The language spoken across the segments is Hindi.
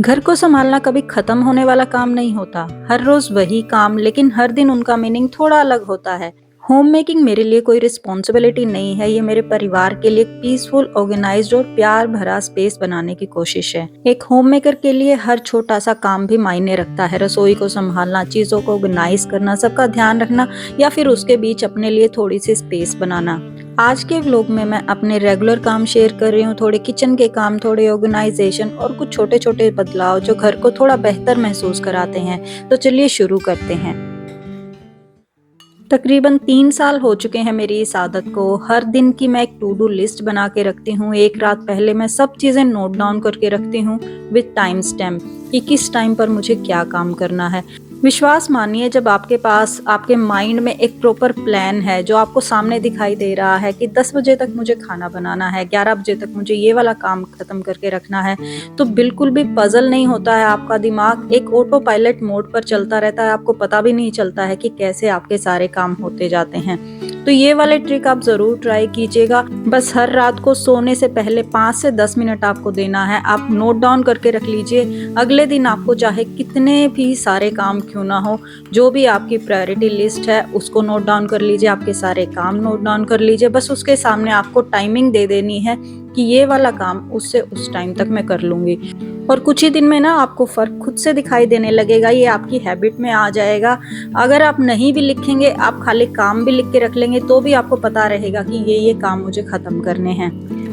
घर को संभालना कभी खत्म होने वाला काम नहीं होता। हर रोज वही काम, लेकिन हर दिन उनका मीनिंग थोड़ा अलग होता है। होम मेकिंग मेरे लिए कोई रिस्पॉन्सिबिलिटी नहीं है, ये मेरे परिवार के लिए पीसफुल, ऑर्गेनाइज्ड और प्यार भरा स्पेस बनाने की कोशिश है। एक होम मेकर के लिए हर छोटा सा काम भी मायने रखता है। रसोई को संभालना, चीजों को ऑर्गेनाइज करना, सबका ध्यान रखना, या फिर उसके बीच अपने लिए थोड़ी सी स्पेस बनाना। आज के व्लॉग में मैं अपने रेगुलर काम शेयर कर रही हूँ, थोड़े किचन के काम, थोड़े ऑर्गेनाइजेशन और कुछ छोटे छोटे बदलाव जो घर को थोड़ा बेहतर महसूस कराते हैं। तो चलिए शुरू करते हैं। तकरीबन 3 साल हो चुके हैं मेरी इस आदत को। हर दिन की मैं एक टू डू लिस्ट बना के रखती हूँ। एक रात पहले मैं सब चीज़ें नोट डाउन करके रखती हूँ विद टाइम स्टैम्प कि किस टाइम पर मुझे क्या काम करना है। विश्वास मानिए, जब आपके पास आपके माइंड में एक प्रॉपर प्लान है जो आपको सामने दिखाई दे रहा है कि 10 बजे तक मुझे खाना बनाना है, 11 बजे तक मुझे ये वाला काम खत्म करके रखना है, तो बिल्कुल भी पजल नहीं होता है। आपका दिमाग एक ऑटो पायलट मोड पर चलता रहता है। आपको पता भी नहीं चलता है कि कैसे आपके सारे काम होते जाते हैं। तो ये वाले ट्रिक आप जरूर ट्राई कीजिएगा। बस हर रात को सोने से पहले 5 से 10 मिनट आपको देना है। आप नोट डाउन करके रख लीजिए। अगले दिन आपको चाहे कितने भी सारे काम क्यों ना हो, जो भी आपकी प्रायोरिटी लिस्ट है उसको नोट डाउन कर लीजिए। आपके सारे काम नोट डाउन कर लीजिए। बस उसके सामने आपको टाइमिंग दे देनी है कि ये वाला काम उससे उस टाइम तक मैं कर लूंगी। और कुछ ही दिन में ना आपको फर्क खुद से दिखाई देने लगेगा। ये आपकी हैबिट में आ जाएगा। अगर आप नहीं भी लिखेंगे, आप खाली काम भी लिख के रख लेंगे, तो भी आपको पता रहेगा कि ये काम मुझे खत्म करने हैं।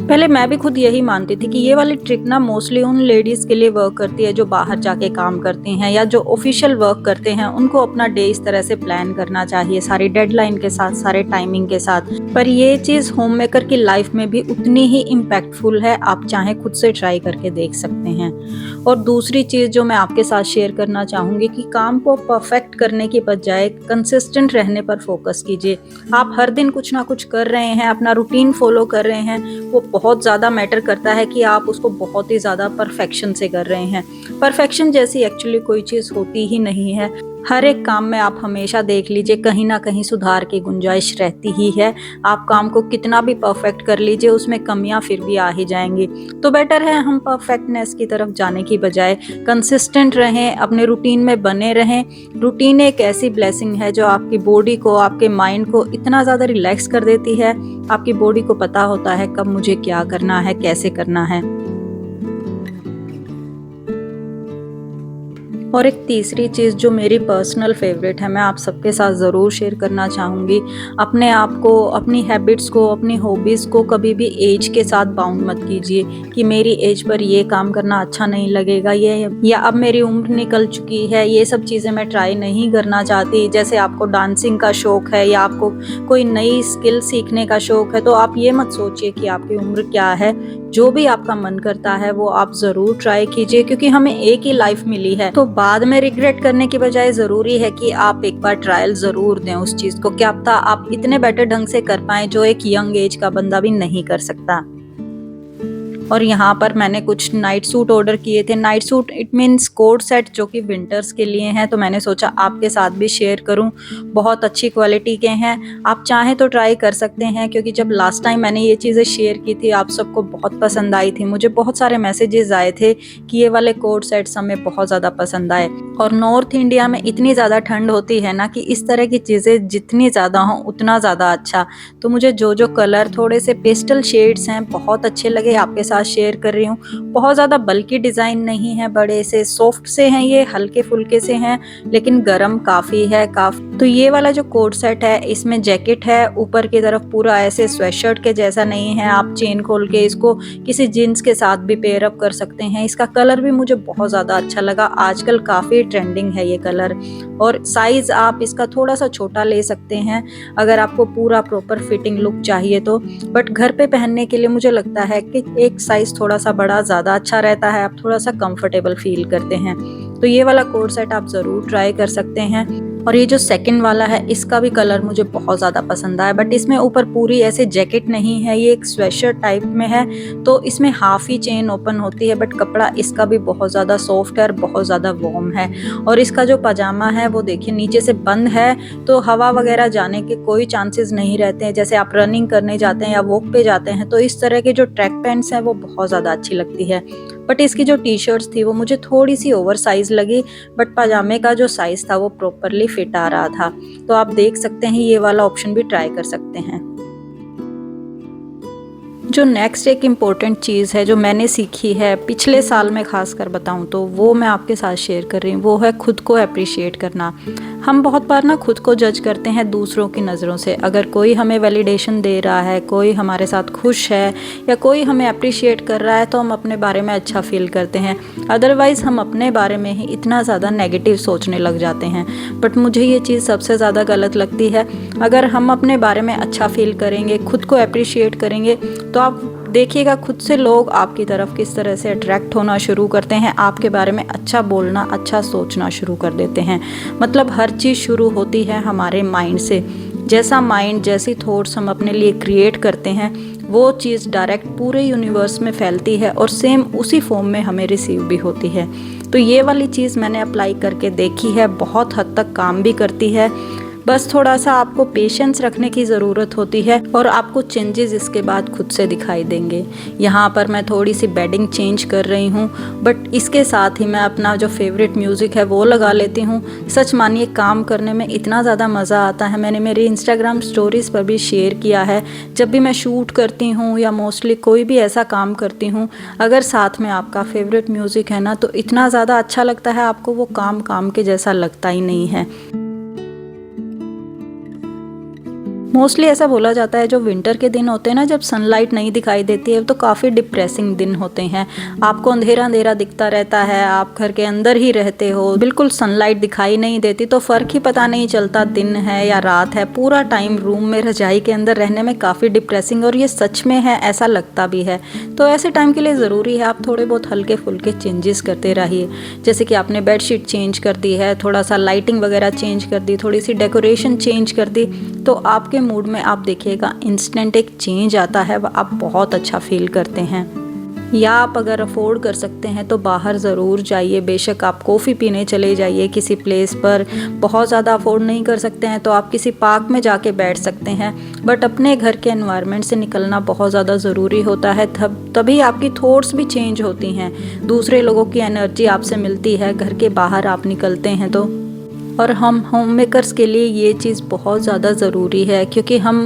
पहले मैं भी खुद यही मानती थी कि ये वाली ट्रिक ना मोस्टली उन लेडीज के लिए वर्क करती है जो बाहर जाके काम करती हैं या जो ऑफिशियल वर्क करते हैं। उनको अपना डे इस तरह से प्लान करना चाहिए, सारी डेडलाइन के साथ, सारे टाइमिंग के साथ। पर ये चीज होम मेकर की लाइफ में भी उतनी ही इम्पैक्टफुल है। आप चाहे खुद से ट्राई करके देख सकते हैं। और दूसरी चीज जो मैं आपके साथ शेयर करना चाहूंगी कि काम को परफेक्ट करने की बजाय कंसिस्टेंट रहने पर फोकस कीजिए। आप हर दिन कुछ ना कुछ कर रहे हैं, अपना रूटीन फॉलो कर रहे हैं, वो बहुत ज़्यादा मैटर करता है कि आप उसको बहुत ही ज़्यादा परफेक्शन से कर रहे हैं। परफेक्शन जैसी एक्चुअली कोई चीज़ होती ही नहीं है। हर एक काम में आप हमेशा देख लीजिए, कहीं ना कहीं सुधार की गुंजाइश रहती ही है। आप काम को कितना भी परफेक्ट कर लीजिए, उसमें कमियां फिर भी आ ही जाएंगी। तो बेटर है हम परफेक्टनेस की तरफ जाने की बजाय कंसिस्टेंट रहें, अपने रूटीन में बने रहें। रूटीन एक ऐसी ब्लेसिंग है जो आपकी बॉडी को, आपके माइंड को इतना ज़्यादा रिलैक्स कर देती है। आपकी बॉडी को पता होता है कब मुझे क्या करना है, कैसे करना है। और एक तीसरी चीज़ जो मेरी पर्सनल फेवरेट है, मैं आप सबके साथ ज़रूर शेयर करना चाहूँगी। अपने आप को, अपनी हैबिट्स को, अपनी हॉबीज़ को कभी भी एज के साथ बाउंड मत कीजिए कि मेरी एज पर ये काम करना अच्छा नहीं लगेगा, ये या अब मेरी उम्र निकल चुकी है, ये सब चीज़ें मैं ट्राई नहीं करना चाहती। जैसे आपको डांसिंग का शौक़ है या आपको कोई नई स्किल सीखने का शौक़ है, तो आप ये मत सोचिए कि आपकी उम्र क्या है। जो भी आपका मन करता है वो आप ज़रूर ट्राई कीजिए, क्योंकि हमें एक ही लाइफ मिली है। तो बाद में रिग्रेट करने की बजाय ज़रूरी है कि आप एक बार ट्रायल ज़रूर दें उस चीज़ को। क्या पता आप इतने बेटर ढंग से कर पाएं जो एक यंग एज का बंदा भी नहीं कर सकता। और यहाँ पर मैंने कुछ नाइट सूट ऑर्डर किए थे। Night suit it means coat set, जो कि विंटर्स के लिए हैं। तो मैंने सोचा आपके साथ भी शेयर करूँ। बहुत अच्छी क्वालिटी के हैं, आप चाहें तो ट्राई कर सकते हैं। क्योंकि जब लास्ट टाइम मैंने ये चीज़ें शेयर की थी, आप सबको बहुत पसंद आई थी। मुझे बहुत सारे मैसेजेस आए थे कि ये वाले कोट सेट्स हमें बहुत ज़्यादा पसंद आए। और नॉर्थ इंडिया में इतनी ज़्यादा ठंड होती है ना कि इस तरह की चीज़ें जितनी ज़्यादा हों उतना ज़्यादा अच्छा। तो मुझे जो कलर थोड़े से पेस्टल शेड्स हैं बहुत अच्छे लगे, आपके साथ शेयर कर रही हूँ। बहुत ज़्यादा बल्कि डिज़ाइन नहीं है, बड़े से सॉफ्ट से हैं, ये हल्के फुल्के से हैं, लेकिन गर्म काफ़ी है काफ़ी। तो ये वाला जो कोट सेट है, इसमें जैकेट है, ऊपर की तरफ पूरा ऐसे स्वेटशर्ट के जैसा नहीं है। आप चेन खोल के इसको किसी जीन्स के साथ भी पेयर अप कर सकते हैं। इसका कलर भी मुझे बहुत ज़्यादा अच्छा लगा। आजकल काफ़ी ट्रेंडिंग है ये कलर। और साइज़ आप इसका थोड़ा सा छोटा ले सकते हैं अगर आपको पूरा प्रॉपर फिटिंग लुक चाहिए तो। बट घर पे पहनने के लिए मुझे लगता है कि एक साइज़ थोड़ा सा बड़ा ज़्यादा अच्छा रहता है। आप थोड़ा सा कंफर्टेबल फील करते हैं। तो ये वाला कोट सेट आप ज़रूर ट्राई कर सकते हैं। और ये जो सेकंड वाला है, इसका भी कलर मुझे बहुत ज़्यादा पसंद आया। बट इसमें ऊपर पूरी ऐसे जैकेट नहीं है, ये एक स्वेटशर्ट टाइप में है। तो इसमें हाफ ही चेन ओपन होती है। बट कपड़ा इसका भी बहुत ज़्यादा सॉफ्ट है और बहुत ज़्यादा वार्म है। और इसका जो पजामा है वो देखिए नीचे से बंद है, तो हवा वगैरह जाने के कोई चांसेस नहीं रहते हैं। जैसे आप रनिंग करने जाते हैं या वॉक पे जाते हैं, तो इस तरह के जो ट्रैक पैंट्स हैं वो बहुत ज़्यादा अच्छी लगती है। बट इसकी जो टी शर्ट्स थी वो मुझे थोड़ी सी ओवर साइज़ लगी, बट पजामे का जो साइज़ था वो प्रॉपरली फिट आ रहा था। तो आप देख सकते हैं ये वाला ऑप्शन भी ट्राई कर सकते हैं। जो नेक्स्ट एक इम्पॉर्टेंट चीज़ है जो मैंने सीखी है पिछले साल में ख़ासकर बताऊं तो वो मैं आपके साथ शेयर कर रही हूँ, वो है खुद को अप्रिशिएट करना। हम बहुत बार ना खुद को जज करते हैं दूसरों की नज़रों से। अगर कोई हमें वैलिडेशन दे रहा है, कोई हमारे साथ खुश है या कोई हमें अप्रिशिएट कर रहा है तो हम अपने बारे में अच्छा फील करते हैं। अदरवाइज़ हम अपने बारे में ही इतना ज़्यादा नेगेटिव सोचने लग जाते हैं। बट मुझे ये चीज़ सबसे ज़्यादा गलत लगती है। अगर हम अपने बारे में अच्छा फील करेंगे, खुद को अप्रिशिएट करेंगे तो आप देखिएगा खुद से लोग आपकी तरफ किस तरह से अट्रैक्ट होना शुरू करते हैं, आपके बारे में अच्छा बोलना, अच्छा सोचना शुरू कर देते हैं। मतलब हर चीज़ शुरू होती है हमारे माइंड से। जैसा माइंड, जैसी थॉट्स हम अपने लिए क्रिएट करते हैं वो चीज़ डायरेक्ट पूरे यूनिवर्स में फैलती है और सेम उसी फॉर्म में हमें रिसीव भी होती है। तो ये वाली चीज़ मैंने अप्लाई करके देखी है, बहुत हद तक काम भी करती है। बस थोड़ा सा आपको पेशेंस रखने की ज़रूरत होती है और आपको चेंजेस इसके बाद खुद से दिखाई देंगे। यहाँ पर मैं थोड़ी सी बेडिंग चेंज कर रही हूँ, बट इसके साथ ही मैं अपना जो फेवरेट म्यूज़िक है वो लगा लेती हूँ। सच मानिए काम करने में इतना ज़्यादा मज़ा आता है। मैंने मेरी इंस्टाग्राम स्टोरीज़ पर भी शेयर किया है, जब भी मैं शूट करती हूँ या मोस्टली कोई भी ऐसा काम करती हूँ, अगर साथ में आपका फेवरेट म्यूज़िक है ना तो इतना ज़्यादा अच्छा लगता है, आपको वो काम काम के जैसा लगता ही नहीं है। मोस्टली ऐसा बोला जाता है जो विंटर के दिन होते हैं ना, जब सनलाइट नहीं दिखाई देती है तो काफ़ी डिप्रेसिंग दिन होते हैं। आपको अंधेरा अंधेरा दिखता रहता है, आप घर के अंदर ही रहते हो, बिल्कुल सनलाइट दिखाई नहीं देती, तो फ़र्क ही पता नहीं चलता दिन है या रात है। पूरा टाइम रूम में रजाई के अंदर रहने में काफ़ी डिप्रेसिंग, और ये सच में है, ऐसा लगता भी है। तो ऐसे टाइम के लिए ज़रूरी है आप थोड़े बहुत हल्के फुल्के चेंजेस करते रहिए। जैसे कि आपने बेडशीट चेंज कर दी है, थोड़ा सा लाइटिंग वगैरह चेंज कर दी, थोड़ी सी डेकोरेशन चेंज कर दी, तो आपके मूड में आप देखिएगा इंस्टेंट एक चेंज आता है, आप बहुत अच्छा फील करते हैं। या आप अगर अफोर्ड कर सकते हैं तो बाहर ज़रूर जाइए। बेशक आप कॉफ़ी पीने चले जाइए किसी प्लेस पर, बहुत ज़्यादा अफोर्ड नहीं कर सकते हैं तो आप किसी पार्क में जाके बैठ सकते हैं। बट अपने घर के एनवायरनमेंट से निकलना बहुत ज़्यादा ज़रूरी होता है, तभी आपकी थॉट्स भी चेंज होती हैं, दूसरे लोगों की एनर्जी आपसे मिलती है घर के बाहर आप निकलते हैं तो। और हम होम मेकर्स के लिए ये चीज़ बहुत ज़्यादा ज़रूरी है, क्योंकि हम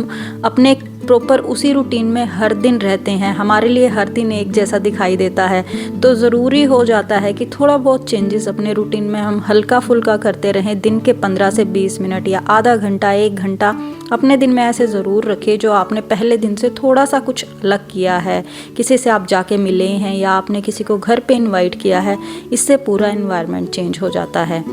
अपने प्रॉपर उसी रूटीन में हर दिन रहते हैं, हमारे लिए हर दिन एक जैसा दिखाई देता है, तो ज़रूरी हो जाता है कि थोड़ा बहुत चेंजेस अपने रूटीन में हम हल्का फुल्का करते रहें। दिन के 15 से 20 मिनट या आधा घंटा, 1 घंटा अपने दिन में ऐसे ज़रूर रखें जो आपने पहले दिन से थोड़ा सा कुछ अलग किया है। किसी से आप जाके मिले हैं या आपने किसी को घर पे इनवाइट किया है, इससे पूरा एनवायरनमेंट चेंज हो जाता है।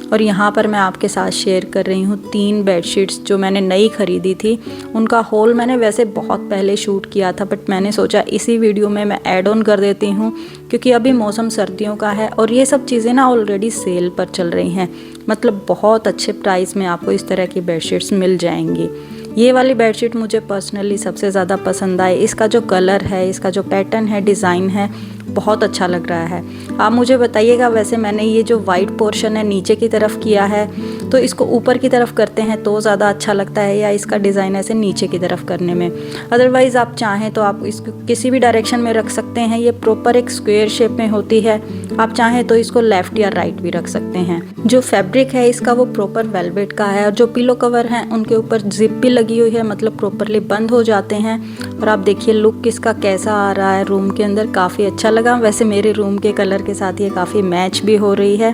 और यहाँ पर मैं आपके साथ शेयर कर रही हूँ 3 बेडशीट्स जो मैंने नई ख़रीदी थी। उनका हॉल मैंने वैसे बहुत पहले शूट किया था, बट मैंने सोचा इसी वीडियो में मैं ऐड ऑन कर देती हूँ, क्योंकि अभी मौसम सर्दियों का है और ये सब चीज़ें ना ऑलरेडी सेल पर चल रही हैं। मतलब बहुत अच्छे प्राइस में आपको इस तरह की बेडशीट्स मिल जाएंगी। ये वाली बेडशीट मुझे पर्सनली सबसे ज़्यादा पसंद आई। इसका जो कलर है, इसका जो पैटर्न है, डिज़ाइन है, बहुत अच्छा लग रहा है। आप मुझे बताइएगा, वैसे मैंने ये जो वाइट पोर्शन है नीचे की तरफ किया है, तो इसको ऊपर की तरफ करते हैं तो ज़्यादा अच्छा लगता है, या इसका डिज़ाइन ऐसे नीचे की तरफ करने में। अदरवाइज़ आप चाहें तो आप इसको किसी भी डायरेक्शन में रख सकते हैं। ये प्रॉपर एक स्क्वायर शेप में होती है, आप चाहें तो इसको लेफ़्ट या राइट भी रख सकते हैं। जो फैब्रिक है इसका वो प्रॉपर वेलवेट का है, और जो पिलो कवर हैं उनके ऊपर जिप भी लगी हुई है, मतलब प्रॉपरली बंद हो जाते हैं। और आप देखिए लुक इसका कैसा आ रहा है रूम के अंदर, काफ़ी अच्छा लगा। वैसे मेरे रूम के कलर के साथ ये काफ़ी मैच भी हो रही है।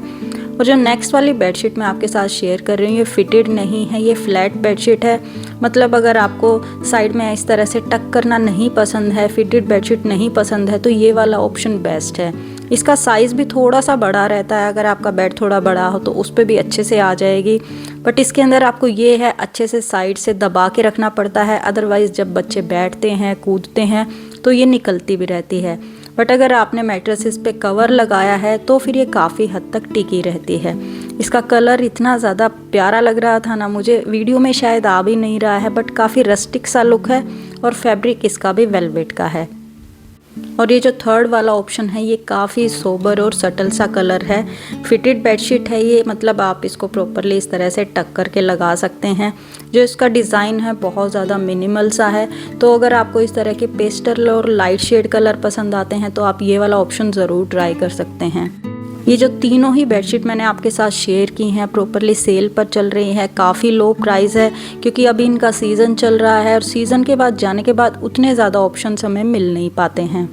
और जो नेक्स्ट वाली बेडशीट मैं आपके साथ शेयर कर रही हूँ, ये फिटेड नहीं है, ये फ्लैट बेडशीट है। मतलब अगर आपको साइड में इस तरह से टक करना नहीं पसंद है, फिटेड बेडशीट नहीं पसंद है, तो ये वाला ऑप्शन बेस्ट है। इसका साइज़ भी थोड़ा सा बड़ा रहता है, अगर आपका बेड थोड़ा बड़ा हो तो उस पर भी अच्छे से आ जाएगी। बट इसके अंदर आपको ये है अच्छे से साइड से दबा के रखना पड़ता है, अदरवाइज़ जब बच्चे बैठते हैं, कूदते हैं तो ये निकलती भी रहती है। बट अगर आपने मैट्रेसेस पे कवर लगाया है तो फिर ये काफ़ी हद तक टिकी रहती है। इसका कलर इतना ज़्यादा प्यारा लग रहा था ना, मुझे वीडियो में शायद आ भी नहीं रहा है, बट काफ़ी रस्टिक सा लुक है, और फैब्रिक इसका भी वेलवेट का है। और ये जो थर्ड वाला ऑप्शन है ये काफ़ी सोबर और सटल सा कलर है। फिटेड बेडशीट है ये, मतलब आप इसको प्रॉपरली इस तरह से टक करके लगा सकते हैं। जो इसका डिज़ाइन है बहुत ज़्यादा मिनिमल सा है। तो अगर आपको इस तरह के पेस्टल और लाइट शेड कलर पसंद आते हैं तो आप ये वाला ऑप्शन ज़रूर ट्राई कर सकते हैं। ये जो तीनों ही बेडशीट मैंने आपके साथ शेयर की हैं प्रॉपरली सेल पर चल रही हैं। काफ़ी लो प्राइस है क्योंकि अभी इनका सीज़न चल रहा है और सीज़न के बाद जाने के बाद उतने ज़्यादा ऑप्शंस हमें मिल नहीं पाते हैं।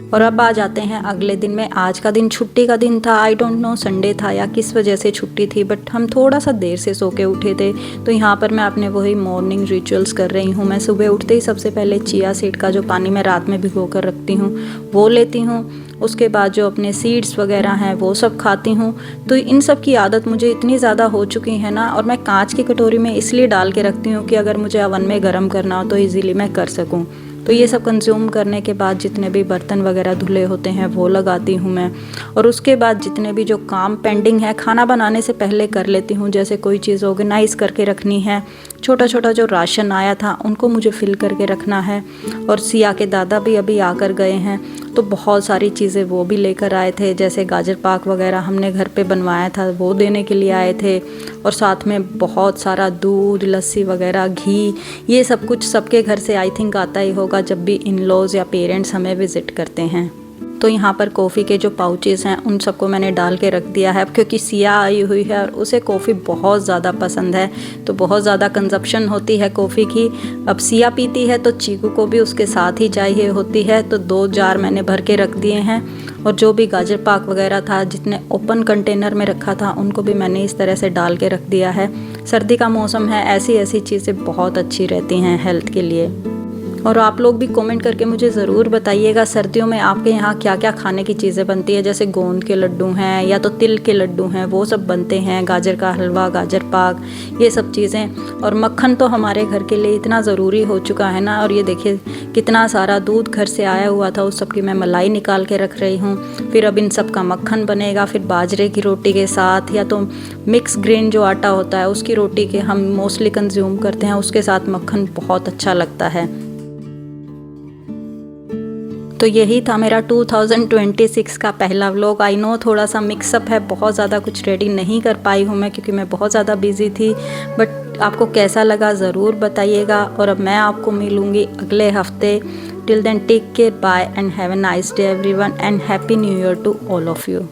और अब आ जाते हैं अगले दिन में। आज का दिन छुट्टी का दिन था, आई डोंट नो संडे था या किस वजह से छुट्टी थी, बट हम थोड़ा सा देर से सो के उठे थे। तो यहाँ पर मैं अपने वही मॉर्निंग रिचुअल्स कर रही हूँ। मैं सुबह उठते ही सबसे पहले चिया सीड का जो पानी मैं रात में भिगो कर रखती हूँ वो लेती हूँ। उसके बाद जो अपने सीड्स वगैरह हैं वो सब खाती हूँ। तो इन सब की आदत मुझे इतनी ज़्यादा हो चुकी है ना, और मैं कांच की कटोरी में इसलिए डाल के रखती हूँ कि अगर मुझे अवन में गर्म करना हो तो ईज़िली मैं कर सकूँ। तो ये सब कंज्यूम करने के बाद जितने भी बर्तन वगैरह धुले होते हैं वो लगाती हूँ मैं। और उसके बाद जितने भी जो काम पेंडिंग है खाना बनाने से पहले कर लेती हूँ। जैसे कोई चीज़ ऑर्गेनाइज़ करके रखनी है, छोटा छोटा जो राशन आया था उनको मुझे फिल करके रखना है। और सिया के दादा भी अभी आकर गए हैं तो बहुत सारी चीज़ें वो भी लेकर आए थे, जैसे गाजर पाक वगैरह हमने घर पे बनवाया था वो देने के लिए आए थे। और साथ में बहुत सारा दूध, लस्सी वगैरह, घी, ये सब कुछ सबके घर से आई थिंक आता ही होगा जब भी इन लॉज़ या पेरेंट्स हमें विज़िट करते हैं। तो यहाँ पर कॉफ़ी के जो पाउचेस हैं उन सबको मैंने डाल के रख दिया है क्योंकि सिया आई हुई है और उसे कॉफ़ी बहुत ज़्यादा पसंद है। तो बहुत ज़्यादा कंजप्शन होती है कॉफ़ी की। अब सिया पीती है तो चीकू को भी उसके साथ ही चाहिए होती है। तो 2 जार मैंने भर के रख दिए हैं। और जो भी गाजर पाक वगैरह था जितने ओपन कंटेनर में रखा था उनको भी मैंने इस तरह से डाल के रख दिया है। सर्दी का मौसम है, ऐसी ऐसी चीज़ें बहुत अच्छी रहती हैं हेल्थ के लिए। और आप लोग भी कमेंट करके मुझे ज़रूर बताइएगा सर्दियों में आपके यहाँ क्या क्या खाने की चीज़ें बनती है। जैसे गोंद के लड्डू हैं या तो तिल के लड्डू हैं, वो सब बनते हैं, गाजर का हलवा, गाजर पाक, ये सब चीज़ें। और मक्खन तो हमारे घर के लिए इतना ज़रूरी हो चुका है ना। और ये देखिए कितना सारा दूध घर से आया हुआ था, उस सब की मैं मलाई निकाल के रख रही हूँ। फिर अब इन सब का मक्खन बनेगा, फिर बाजरे की रोटी के साथ या तो मिक्स ग्रेन जो आटा होता है उसकी रोटी के हम मोस्टली कंज्यूम करते हैं, उसके साथ मक्खन बहुत अच्छा लगता है। तो यही था मेरा 2026 का पहला व्लॉग। आई नो थोड़ा सा मिक्सअप है, बहुत ज़्यादा कुछ रेडी नहीं कर पाई हूँ मैं क्योंकि मैं बहुत ज़्यादा बिजी थी। बट आपको कैसा लगा ज़रूर बताइएगा। और अब मैं आपको मिलूँगी अगले हफ्ते। Till then take care, bye and have a nice day everyone and happy new year to all of you.